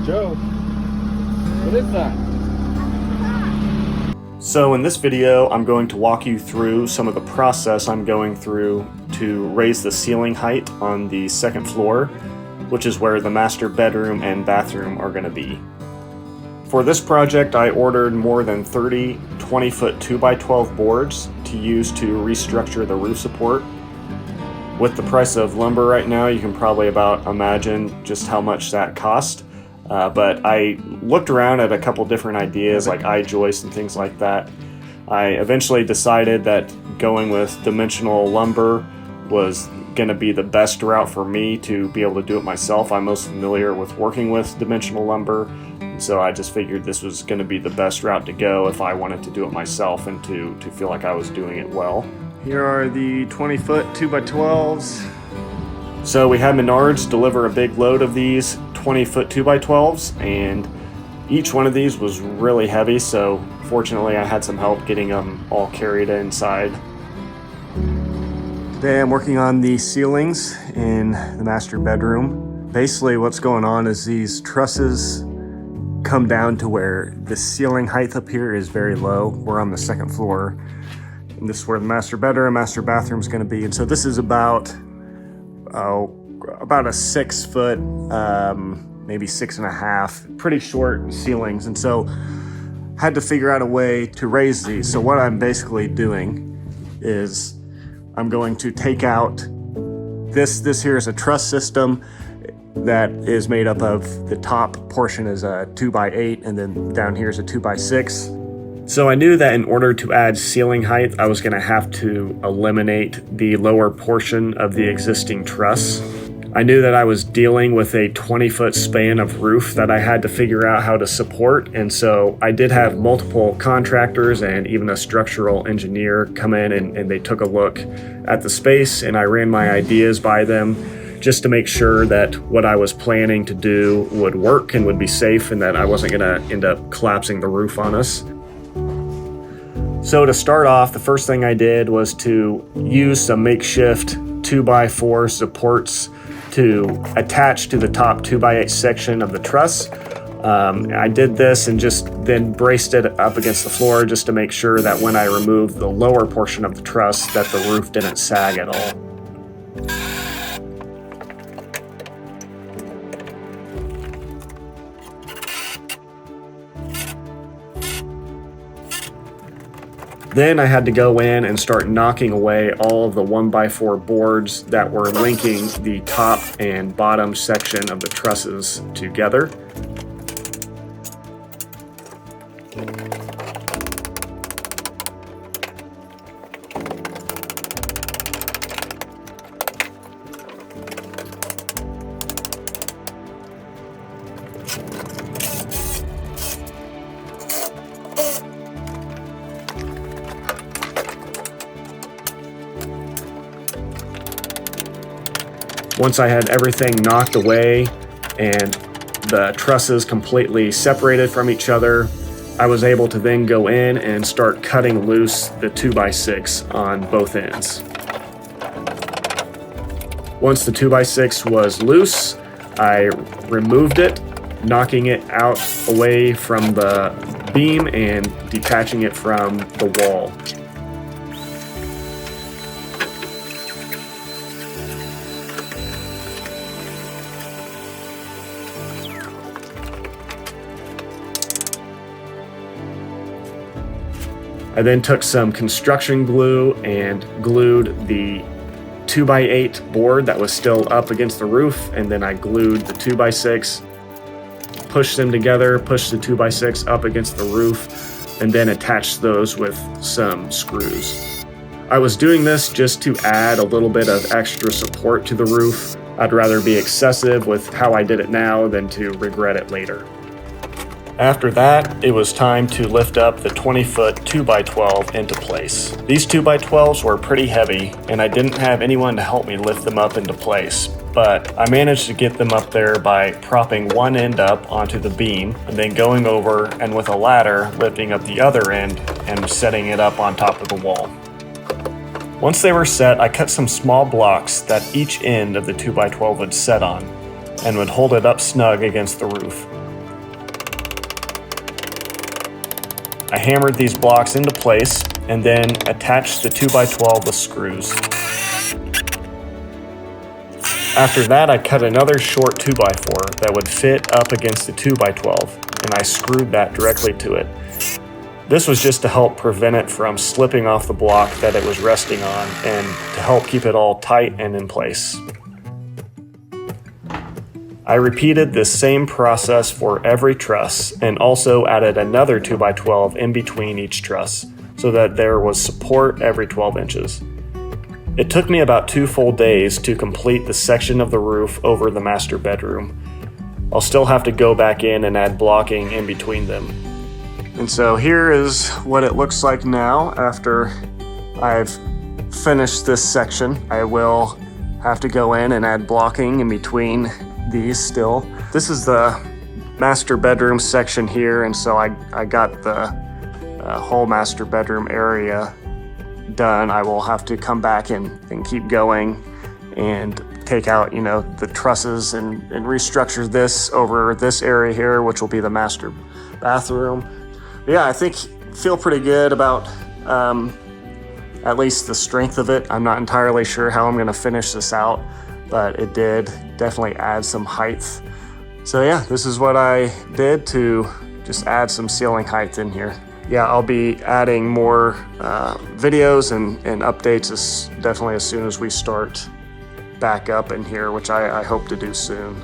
Joe, what is that? So in this video, I'm going to walk you through some of the process I'm going through to raise the ceiling height on the second floor, which is where the master bedroom and bathroom are going to be. For this project, I ordered more than 30 20-foot 2x12 boards to use to restructure the roof support. With the price of lumber right now, you can probably about imagine just how much that cost. But I looked around at a couple different ideas like I-joists and things like that. I eventually decided that going with dimensional lumber was going to be the best route for me to be able to do it myself. I'm most familiar with working with dimensional lumber, so I just figured this was going to be the best route to go if I wanted to do it myself and to feel like I was doing it well. Here are the 20-foot 2x12s. So we had Menards deliver a big load of these 20-foot 2x12s, and each one of these was really heavy, so fortunately I had some help getting them all carried inside. Today I'm working on the ceilings in the master bedroom. Basically what's going on is these trusses come down to where the ceiling height up here is very low. We're on the second floor, and this is where the master bedroom, master bathroom is going to be. And so this is about a 6 foot, maybe 6.5, pretty short ceilings. And so had to figure out a way to raise these. So what I'm basically doing is I'm going to take out this here is a truss system that is made up of the top portion is a 2x8, and then down here is a 2x6. So I knew that in order to add ceiling height, I was going to have to eliminate the lower portion of the existing truss. I knew that I was dealing with a 20-foot span of roof that I had to figure out how to support, and so I did have multiple contractors and even a structural engineer come in and they took a look at the space, and I ran my ideas by them just to make sure that what I was planning to do would work and would be safe and that I wasn't going to end up collapsing the roof on us. So to start off, the first thing I did was to use some makeshift 2x4 supports to attach to the top 2x8 section of the truss. I did this and just then braced it up against the floor just to make sure that when I removed the lower portion of the truss that the roof didn't sag at all. Then I had to go in and start knocking away all of the 1x4 boards that were linking the top and bottom section of the trusses together. Once I had everything knocked away and the trusses completely separated from each other, I was able to then go in and start cutting loose the 2x6 on both ends. Once the 2x6 was loose, I removed it, knocking it out away from the beam and detaching it from the wall. I then took some construction glue and glued the 2x8 board that was still up against the roof, and then I glued the 2x6, pushed them together, pushed the 2x6 up against the roof, and then attached those with some screws. I was doing this just to add a little bit of extra support to the roof. I'd rather be excessive with how I did it now than to regret it later. After that, it was time to lift up the 20-foot 2x12 into place. These 2x12s were pretty heavy, and I didn't have anyone to help me lift them up into place, but I managed to get them up there by propping one end up onto the beam, and then going over and with a ladder lifting up the other end and setting it up on top of the wall. Once they were set, I cut some small blocks that each end of the 2x12 would set on, and would hold it up snug against the roof. I hammered these blocks into place and then attached the 2x12 with screws. After that, I cut another short 2x4 that would fit up against the 2x12, and I screwed that directly to it. This was just to help prevent it from slipping off the block that it was resting on and to help keep it all tight and in place. I repeated this same process for every truss and also added another 2x12 in between each truss so that there was support every 12 inches. It took me about 2 full days to complete the section of the roof over the master bedroom. I'll still have to go back in and add blocking in between them. And so here is what it looks like now after I've finished this section. I will have to go in and add blocking in between these still. This is the master bedroom section here, and so I got the whole master bedroom area done. I will have to come back and keep going and take out, the trusses and restructure this over this area here, which will be the master bathroom. But yeah, I feel pretty good about at least the strength of it. I'm not entirely sure how I'm going to finish this out, but it did definitely add some height. So yeah, this is what I did to just add some ceiling height in here. Yeah, I'll be adding more videos and updates definitely as soon as we start back up in here, which I hope to do soon.